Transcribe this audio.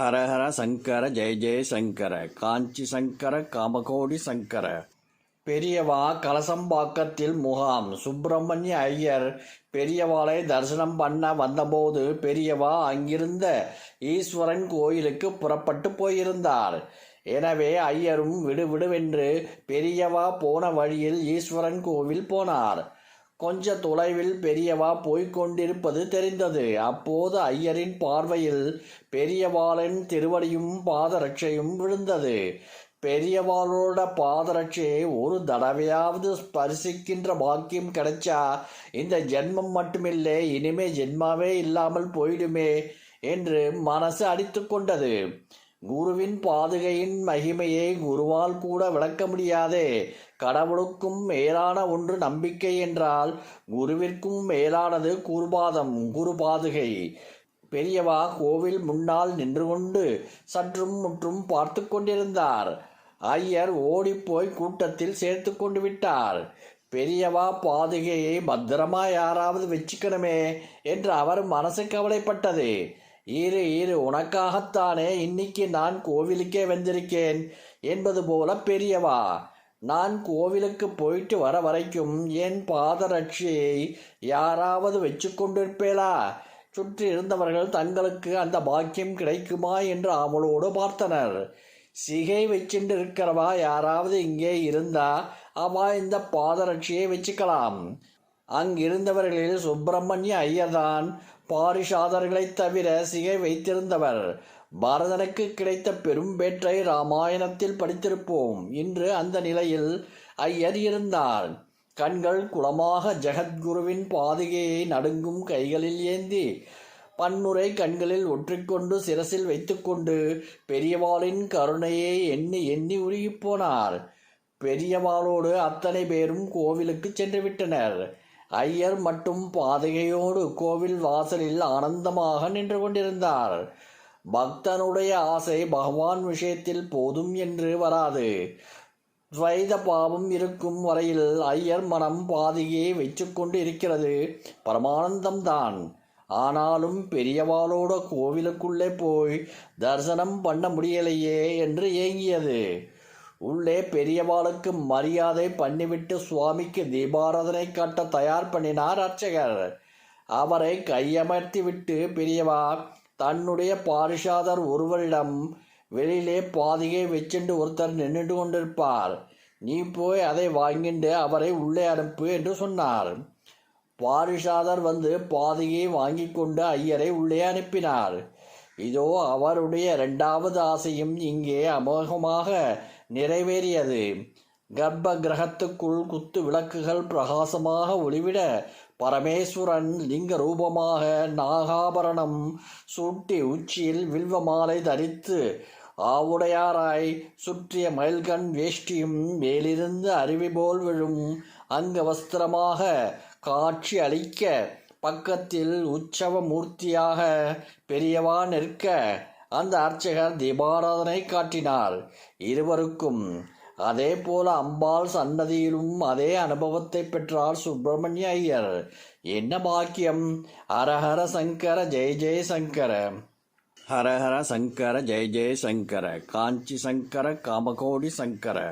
ஹரஹர சங்கர ஜெய ஜெய சங்கர காஞ்சி சங்கர காமகோடி சங்கர. பெரியவா கலசம்பாக்கத்தில் முகாம். சுப்பிரமணிய ஐயர் பெரியவாளை தரிசனம் பண்ண வந்தபோது பெரியவா அங்கிருந்த ஈஸ்வரன் கோயிலுக்கு புறப்பட்டு போயிருந்தார். எனவே ஐயரும் விடுவிடுவென்று பெரியவா போன வழியில் ஈஸ்வரன் கோவில் போனார். கொஞ்ச தொலைவில் பெரியவா போய்க் கொண்டிருப்பது தெரிந்தது. அப்போது ஐயரின் பார்வையில் பெரியவாளின் திருவடியும் பாதரட்சையும் விழுந்தது. பெரியவாளோட பாதரட்சையை ஒரு தடவையாவது ஸ்பரிசிக்கின்ற பாக்கியம் கிடைச்சா இந்த ஜென்மம் மட்டுமில்லை, இனிமே ஜென்மாவே இல்லாமல் போயிடுமே என்று மனசு அடித்து கொண்டது. குருவின் பாதுகையின் மகிமையை குருவால் கூட விளக்க முடியாதே. கடவுளுக்கும் மேலான ஒன்று நம்பிக்கை என்றால் குருவிற்கும் மேலானது குருபாதம், குரு பாதுகை. பெரியவா கோவில் முன்னால் நின்று கொண்டு சற்றும் முற்றும் பார்த்து கொண்டிருந்தார். ஐயர் ஓடிப்போய் கூட்டத்தில் சேர்த்து கொண்டு விட்டார். பெரியவா பாதுகையை பத்திரமா யாராவது வச்சுக்கணுமே என்று அவர் மனசு கவலைப்பட்டது. இரு உனக்காகத்தானே இன்னைக்கு நான் கோவிலுக்கே வந்திருக்கேன் என்பது போல பெரியவா, நான் கோவிலுக்கு போயிட்டு வர வரைக்கும் என் பாதரட்சியை யாராவது வச்சு கொண்டிருப்பேளா? சுற்றி இருந்தவர்கள் தங்களுக்கு அந்த பாக்கியம் கிடைக்குமா என்று அவளோடு பார்த்தனர். சிகை வச்சுட்டு இருக்கிறவா யாராவது இங்கே இருந்தா அவா இந்த பாதரட்சியை வச்சுக்கலாம். அங்கிருந்தவர்களில் சுப்பிரமணிய ஐயர்தான் பாரிஷாதர்களைத் தவிர சிகை வைத்திருந்தவர். பாரதனுக்கு கிடைத்த பெரும் பேற்றை இராமாயணத்தில் படித்திருப்போம். இன்று அந்த நிலையில் ஐயர் இருந்தார். கண்கள் குளமாக ஜெகத்குருவின் பாதுகையை நடுங்கும் கைகளில் ஏந்தி பன்முறை கண்களில் ஒற்றிக்கொண்டு சிரசில் வைத்துக்கொண்டு பெரியவாளின் கருணையை எண்ணி எண்ணி உருகிப்போனார். பெரியவாளோடு அத்தனை பேரும் கோவிலுக்கு சென்று விட்டனர். ஐயர் மட்டும் பாதுகையோடு கோவில் வாசலில் ஆனந்தமாக நின்று கொண்டிருந்தார். பக்தனுடைய ஆசை பகவான் விஷயத்தில் போதும் என்று வராது. துவைத பாவம் இருக்கும் வரையில் ஐயர் மனம் பாதுகையை வைத்துக்கொண்டு இருக்கிறது பரமானந்தம்தான். ஆனாலும் பெரியவாளோட கோவிலுக்குள்ளே போய் தரிசனம் பண்ண முடியலையே என்று ஏங்கியது. உள்ளே பெரியவாளுக்கு மரியாதை பண்ணிவிட்டு சுவாமிக்கு தீபாராதனை காட்ட தயார் பண்ணினார் அர்ச்சகர். அவரை கையமர்த்தி விட்டு பெரியவா தன்னுடைய பாரிஷாதர் ஒருவரிடம், வெளியிலே பாதுகை வச்சுண்டு ஒருத்தர் நின்றுட்டு கொண்டிருப்பார், நீ போய் அதை வாங்கிண்டு அவரை உள்ளே அனுப்பு என்று சொன்னார். பாரிஷாதர் வந்து பாதுகையை வாங்கி கொண்டு ஐயரை உள்ளே அனுப்பினார். இதோ அவருடைய 2வது ஆசையும் இங்கே அமோகமாக நிறைவேறியது. கர்ப்ப கிரகத்துக்குள் குத்து விளக்குகள் பிரகாசமாக ஒளிவிட பரமேஸ்வரன் லிங்க ரூபமாக நாகாபரணம் சூட்டி உச்சியில் வில்வ மாலை தரித்து ஆவுடையாராய் சுற்றிய மயில்கண் வேஷ்டியும் மேலிருந்து அருவி போல் விழும் அங்க வஸ்திரமாக காட்சி அளிக்க பக்கத்தில் உற்சவ மூர்த்தியாக பெரியவா நிற்க அந்த அர்ச்சகர் தீபாராதனை காட்டினார். இருவருக்கும் அதே போல அம்பாள் சன்னதியிலும் அதே அனுபவத்தை பெற்றார் சுப்பிரமணிய ஐயர். என்ன பாக்கியம்! ஹரஹர சங்கர ஜெய ஜெய சங்கர. ஹரஹர சங்கர ஜெய ஜெய சங்கர காஞ்சி சங்கர காமகோடி சங்கர.